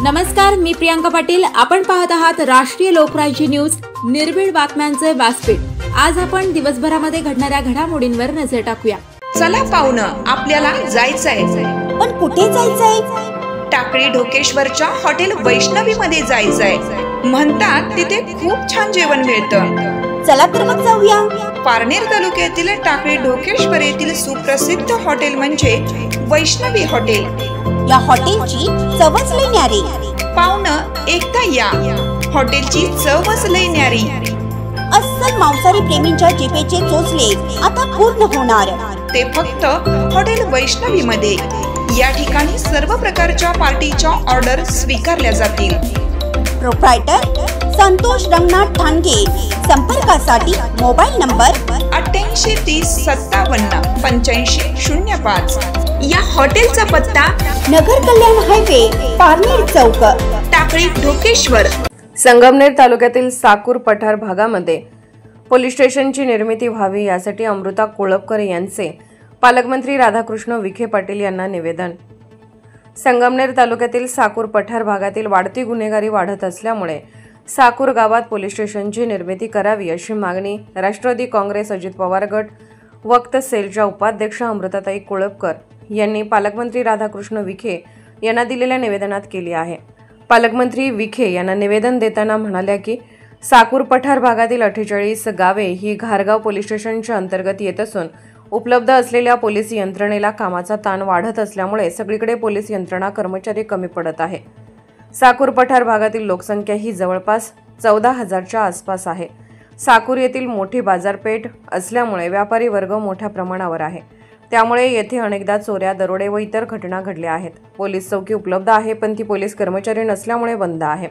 नमस्कार, मी प्रियांका पाटील। आपण पाहत आहात राष्ट्रीय लोकराज्य न्यूज, निर्भीड बातम्यांचे व्यासपीठ। आज आपण दिवसभरामध्ये घडणाऱ्या घडामोडींवर नजर टाकूया। चला पाहुणं, आपल्याला जायचंय। पण कुठे जायचंय? टाकळी ढोकेश्वरच्या हॉटेल वैष्णवी मध्ये जायचंय। म्हणतात तिथे खूप छान जेवण मिळतं। चला तर मग जाऊया। पारनेर तालुक्यातील टाकळी ढोकेश्वर येथील सुप्रसिद्ध हॉटेल म्हणजे वैष्णवी हॉटेल। या हॉटेलची चवच लई न्यारी। पाहुणं, एकदा या, हॉटेलची चवच लई न्यारी। अस्सल मांसाहारी प्रेमींच्या जिभेचे चोचले आता पूर्ण होणार, ते फक्त हॉटेल वैष्णवी मध्ये। या ठिकाणी सर्व प्रकारच्या पार्टीच्या ऑर्डर स्वीकारल्या जातील। प्रोप्रायटर संतोष रंगनाथ ठाणगे। संपर्कासाठी मोबाईल नंबर 88 30 57 85 05। या हॉटेलचा पत्ता नगर कल्याण हायवे, पारनेर चौक, टाकळी ढोकेश्वर। संगमनेर तालुक्यातील साकूर पठार भागामध्ये पोलीस स्टेशनची निर्मिती व्हावी यासाठी अमृता कोळपकर यांचे पालकमंत्री राधाकृष्ण विखे पाटील यांना निवेदन। संगमनेर तालुक्यातील साकूर पठार भागातील वाढती गुन्हेगारी वाढत असल्यामुळे साकूर गावात पोलीस स्टेशनची निर्मिती करावी अशी मागणी राष्ट्रवादी काँग्रेस अजित पवार गट वक्त सेलच्या उपाध्यक्ष अमृताताई कोळपकर यांनी पालकमंत्री राधाकृष्ण विखे यांना दिलेल्या निवेदनात केली आहे। पालकमंत्री विखे यांना निवेदन देताना म्हणाल्या की साकूर पठार भागातील 48 गावे ही घारगाव पोलीस स्टेशनच्या अंतर्गत येत असून उपलब्ध असलेल्या पोलीस यंत्रणेला कामाचा ताण वाढत असल्यामुळे सगळीकडे पोलीस यंत्रणा कर्मचारी कमी पडत आहे। साकूर पठार भागातील लोकसंख्या ही जवळपास 14,000च्या आसपास आहे। साकूर येथील मोठी बाजारपेठ असल्यामुळे व्यापारी वर्ग मोठ्या प्रमाणावर आहे, त्यामुळे येथे अनेकदा चोऱ्या, दरोडे व इतर घटना घडल्या आहेत। पोलीस चौकी उपलब्ध आहे, पण ती पोलीस कर्मचारी नसल्यामुळे बंद आहे।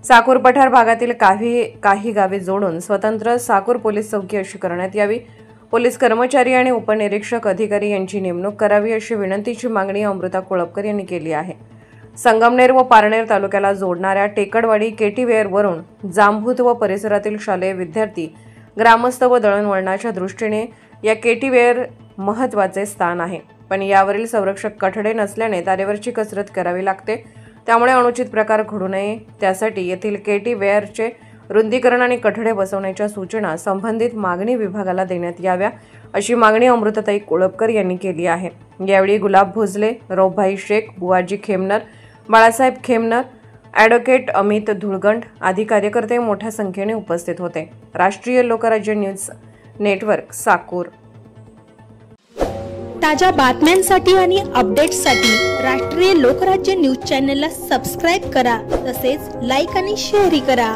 साकूर पठार भागातील काही गावे जोडून स्वतंत्र साकूर पोलीस चौकी अशी करण्यात यावी। पोलीस कर्मचारी आणि उपनिरीक्षक अधिकारी यांची नेमणूक करावी अशी विनंतीची मागणी अमृता कोळपकर यांनी केली आहे। संगमनेर व पारनेर तालुक्याला जोडणाऱ्या टेकडवाडी केटीवेअर वरून जांभूत व परिसरातील शालेय विद्यार्थी, ग्रामस्थ व दळणवळणाच्या दृष्टीने या केटीवेअर महत्त्वाचे स्थान आहे, पण यावरील संरक्षक कठडे नसल्याने तारेवरची कसरत करावी लागते, त्यामुळे अनुचित प्रकार घडू नये त्यासाठी येथील केटीवेअरचे रुंदीकरण आणि कठडे बसवण्याच्या सूचना संबंधित मागणी विभागाला देण्यात याव्या अशी मागणी अमृताताई कोळपकर यांनी केली आहे। यावेळी गुलाब भोजले, रौफभाई शेख, बुवाजी खेमनर, बाळासाहेब खेमनर, ॲडव्होकेट अमित धुळगंड आदी कार्यकर्ते मोठ्या संख्येने उपस्थित होते। राष्ट्रीय लोकराज्य न्यूज नेटवर्क, साकूर। ताज्या बातम्यांसाठी आणि अपडेट्ससाठी राष्ट्रीय लोकराज्य न्यूज चॅनलला सबस्क्राईब करा, तसेच लाईक आणि शेअरही करा।